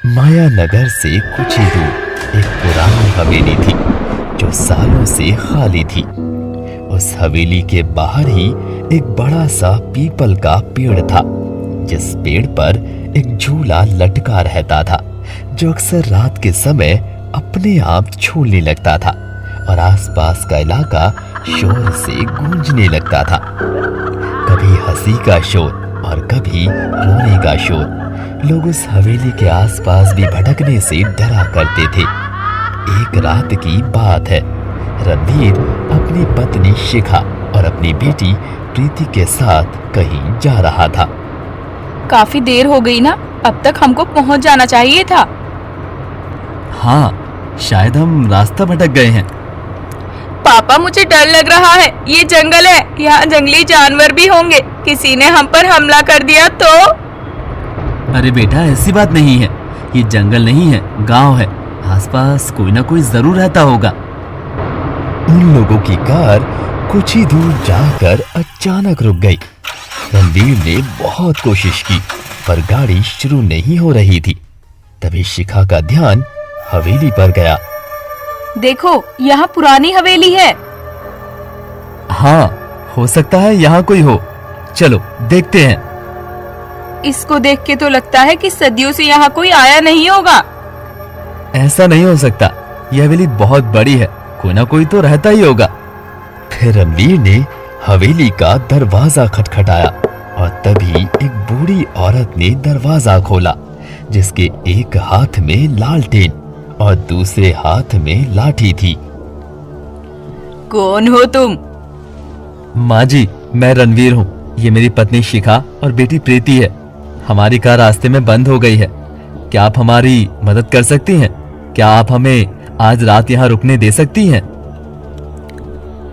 मायानगर से कुछ ही दूर एक पुरानी हवेली थी जो सालों से खाली थी। उस हवेली के बाहर ही एक बड़ा सा पीपल का पेड़ था, जिस पेड़ पर एक झूला लटका रहता था जो अक्सर रात के समय अपने आप झूलने लगता था और आसपास का इलाका शोर से गूंजने लगता था। कभी हंसी का शोर और कभी रोने का शोर। लोग उस हवेली के आसपास भी भटकने से डरा करते थे। एक रात की बात है, रणवीर अपनी पत्नी शिखा और अपनी बेटी प्रीति के साथ कहीं जा रहा था। काफी देर हो गई ना, अब तक हमको पहुंच जाना चाहिए था। हाँ, शायद हम रास्ता भटक गए हैं। पापा, मुझे डर लग रहा है। ये जंगल है, यहाँ जंगली जानवर भी होंगे। किसी ने हम पर हमला कर दिया तो? अरे बेटा, ऐसी बात नहीं है। ये जंगल नहीं है, गांव है। आसपास कोई ना कोई जरूर रहता होगा। उन लोगों की कार कुछ ही दूर जाकर अचानक रुक गई। रणवीर ने बहुत कोशिश की पर गाड़ी शुरू नहीं हो रही थी। तभी शिखा का ध्यान हवेली पर गया। देखो, यहाँ पुरानी हवेली है। हाँ, हो सकता है यहाँ कोई हो। चलो देखते हैं। इसको देख के तो लगता है कि सदियों से यहाँ कोई आया नहीं होगा। ऐसा नहीं हो सकता, यह हवेली बहुत बड़ी है, कोई ना कोई तो रहता ही होगा। फिर रणवीर ने हवेली का दरवाजा खटखटाया और तभी एक बूढ़ी औरत ने दरवाजा खोला, जिसके एक हाथ में लालटेन और दूसरे हाथ में लाठी थी। कौन हो तुम? माँ जी, मैं रणवीर हूँ। ये मेरी पत्नी शिखा और बेटी प्रीति है। हमारी कार रास्ते में बंद हो गई है। क्या आप हमारी मदद कर सकती हैं? क्या आप हमें आज रात यहाँ रुकने दे सकती हैं?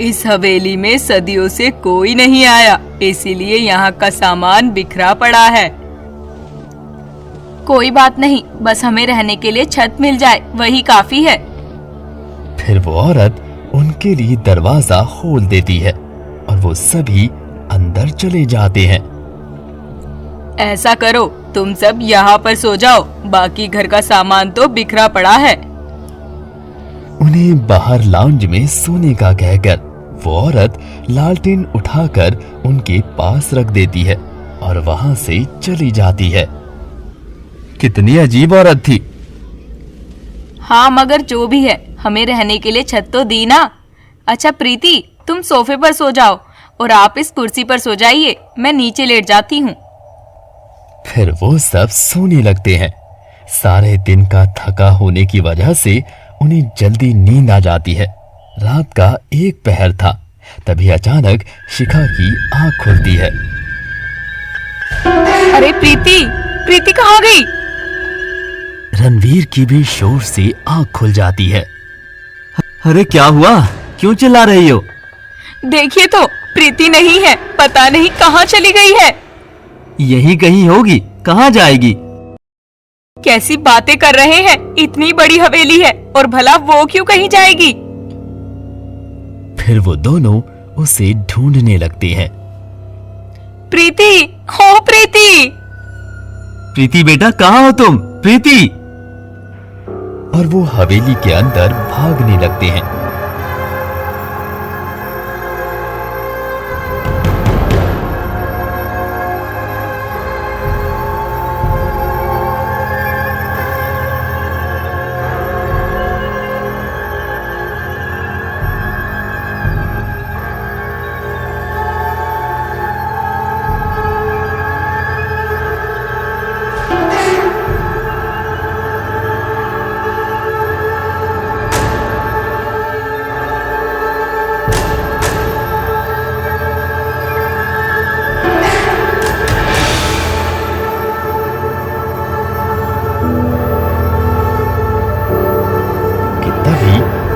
इस हवेली में सदियों से कोई नहीं आया, इसीलिए यहाँ का सामान बिखरा पड़ा है। कोई बात नहीं, बस हमें रहने के लिए छत मिल जाए, वही काफी है। फिर वो औरत उनके लिए दरवाजा खोल देती है और वो सभी अंदर चले जाते हैं। ऐसा करो, तुम सब यहाँ पर सो जाओ, बाकी घर का सामान तो बिखरा पड़ा है। उन्हें बाहर लाउंज में सोने का कहकर वो औरत लालटेन उठाकर उनके पास रख देती है और वहां से चली जाती है। कितनी अजीब औरत थी। हाँ, मगर जो भी है, हमें रहने के लिए छत तो दी ना। अच्छा प्रीति, तुम सोफे पर सो जाओ और आप इस कुर्सी पर सो जाइए, मैं नीचे लेट जाती हूँ। फिर वो सब सोने लगते हैं। सारे दिन का थका होने की वजह से उन्हें जल्दी नींद आ जाती है। रात का एक पहर था, तभी अचानक शिखा की आंख खुलती है। अरे प्रीति, प्रीति कहाँ गई? रणवीर की भी शोर से आंख खुल जाती है। अरे क्या हुआ? क्यों चिल्ला रही हो? देखिए तो, प्रीति नहीं है, पता नहीं कहाँ चली गई है। यही कहीं होगी, कहाँ जाएगी? कैसी बातें कर रहे हैं? इतनी बड़ी हवेली है और भला वो क्यों कहीं जाएगी? फिर वो दोनों उसे ढूंढने लगते हैं। प्रीति, हो प्रीति! प्रीति बेटा, कहाँ हो तुम? प्रीति! और वो हवेली के अंदर भागने लगते हैं।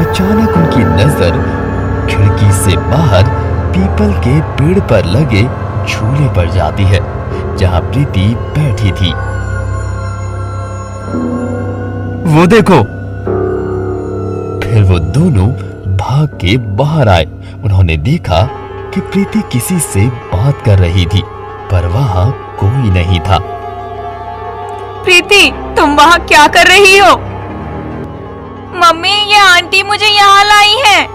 अचानक उनकी नजर खिड़की से बाहर पीपल के पेड़ पर लगे झूले पर जाती है, जहां प्रीति बैठी थी। वो देखो। फिर वो दोनों भाग के बाहर आए। उन्होंने देखा कि प्रीति किसी से बात कर रही थी, पर वहां कोई नहीं था। प्रीति, तुम वहाँ क्या कर रही हो? मम्मी, ये आंटी मुझे यहाँ लाई है।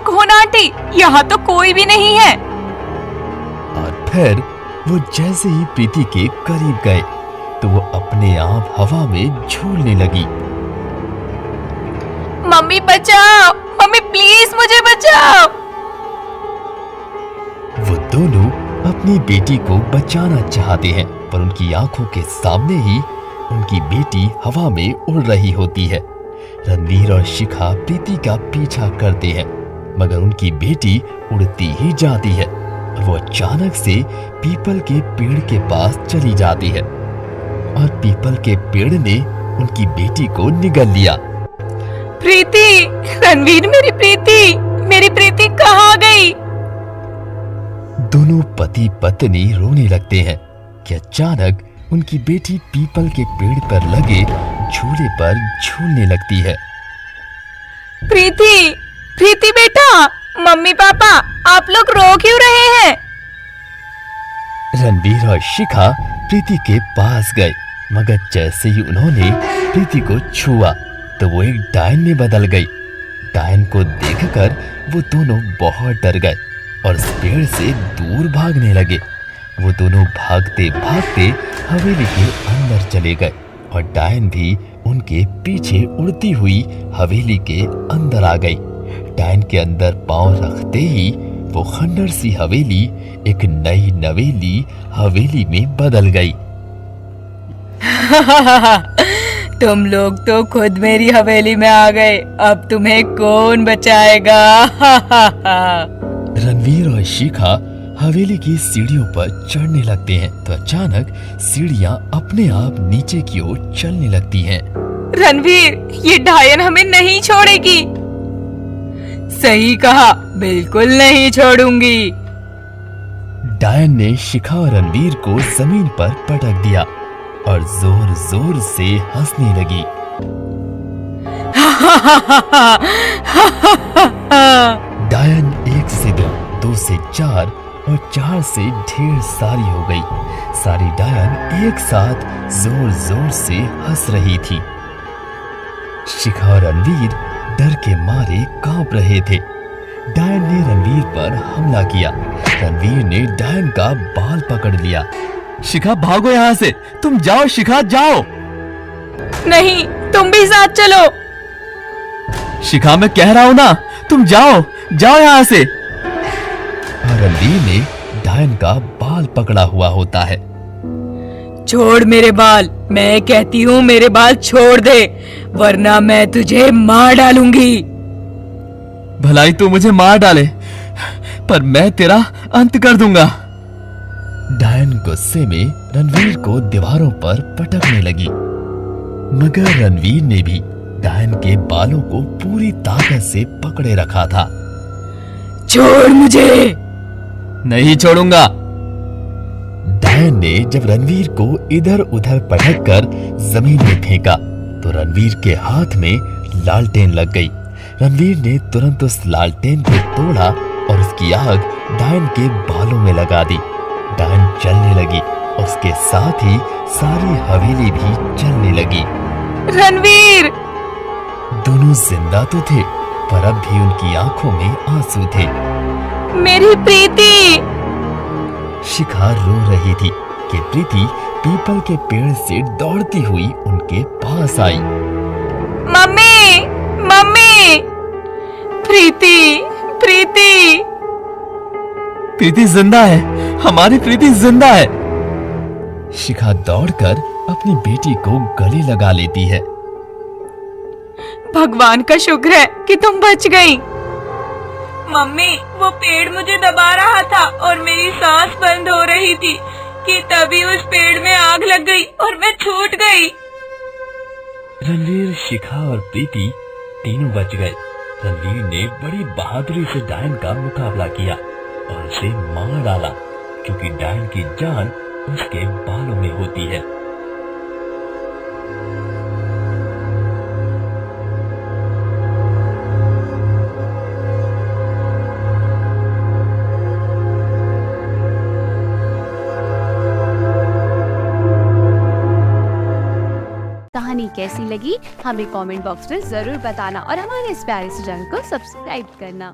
कौन आंटी? यहाँ तो कोई भी नहीं है। और फिर वो जैसे ही प्रीति के करीब गए तो वो अपने आप हवा में झूलने लगी। मम्मी बचाओ, मम्मी प्लीज मुझे बचाओ। वो दोनों अपनी बेटी को बचाना चाहते हैं, पर उनकी आंखों के सामने ही उनकी बेटी हवा में उड़ रही होती है। रणवीर और शिखा प्रीति का पीछा करते हैं, मगर उनकी बेटी उड़ती ही जाती है और वो अचानक से पीपल के पेड़ के पास चली जाती है और पीपल के पेड़ ने उनकी बेटी को निगल लिया। प्रीति, रणवीर, मेरी प्रीति कहाँ गई? दोनों पति पत्नी रोने लगते हैं कि अचानक उनकी बेटी पीपल के पेड़ पर लगे झूले पर झूलने लगती है। प्रीति बेटा, मम्मी पापा, आप लोग रो क्यों रहे हैं? रणवीर और शिखा प्रीति के पास गए, मगर जैसे ही उन्होंने प्रीति को छुआ तो वो एक डायन में बदल गई। डायन को देखकर वो दोनों बहुत डर गए और उस पेड़ से दूर भागने लगे। वो दोनों भागते भागते हवेली के अंदर चले गए और डायन भी उनके पीछे उड़ती हुई हवेली के अंदर आ गई। डायन के अंदर पांव रखते ही वो खंडर सी हवेली एक नई नवेली हवेली में बदल गई। तुम लोग तो खुद मेरी हवेली में आ गए, अब तुम्हें कौन बचाएगा? रणवीर और शिखा हवेली की सीढ़ियों पर चढ़ने लगते हैं तो अचानक सीढ़ियां अपने आप नीचे की ओर चलने लगती हैं। रणवीर, ये डायन हमें नहीं छोड़ेगी। सही कहा, बिल्कुल नहीं छोड़ूंगी। डायन ने शिखा और रणवीर को जमीन पर पटक दिया और जोर जोर से हंसने लगी। डायन 1 से 2, 2 से 4 और 4 से ढेर सारी हो गई। सारी डायन एक साथ जोर जोर से हंस रही थी। शिखा और रणवीर डर के मारे कांप रहे थे। डायन ने रणवीर पर हमला किया। रणवीर ने डायन का बाल पकड़ लिया। शिखा भागो यहाँ से, तुम जाओ शिखा, जाओ। नहीं, तुम भी साथ चलो। शिखा, मैं कह रहा हूँ ना, तुम जाओ यहाँ से। और रणवीर ने डायन का बाल पकड़ा हुआ होता है। छोड़ मेरे बाल, मैं कहती हूँ मेरे बाल छोड़ दे, वरना मैं तुझे मार डालूंगी। भलाई तू मुझे मार डाले, पर मैं तेरा अंत कर दूंगा। डायन गुस्से में रणवीर को दीवारों पर पटकने लगी, मगर रणवीर ने भी डायन के बालों को पूरी ताकत से पकड़े रखा था। छोड़ मुझे। नहीं छोड़ूंगा। डायन ने जब रणवीर को इधर उधर पटककर जमीन में फेंका तो रणवीर के हाथ में लालटेन लग गई। रणवीर ने तुरंत उस लालटेन को तोड़ा और उसकी आग डायन के बालों में लगा दी। डायन जलने लगी और उसके साथ ही सारी हवेली भी जलने लगी। रणवीर! दोनों जिंदा तो थे, पर अब भी उनकी आंखों में आंसू थे। मेरी प्रीति! शिखा रो रही थी कि प्रीति पीपल के पेड़ से दौड़ती हुई उनके पास आई। मम्मी! मम्मी! प्रीति! प्रीति! प्रीति जिंदा है, हमारी प्रीति जिंदा है। शिखा दौड़कर अपनी बेटी को गले लगा लेती है। भगवान का शुक्र है कि तुम बच गई। मम्मी, वो पेड़ मुझे दबा रहा था और मेरी सांस बंद हो रही थी कि तभी उस पेड़ में आग लग गई और मैं छूट गई। रणवीर, शिखा और प्रीति तीनों बच गए। रणवीर ने बड़ी बहादुरी से डायन का मुकाबला किया और उसे मार डाला, क्योंकि डायन की जान उसके बालों में होती है। कहानी कैसी लगी हमें कमेंट बॉक्स में जरूर बताना और हमारे इस प्यारे से चैनल को सब्सक्राइब करना।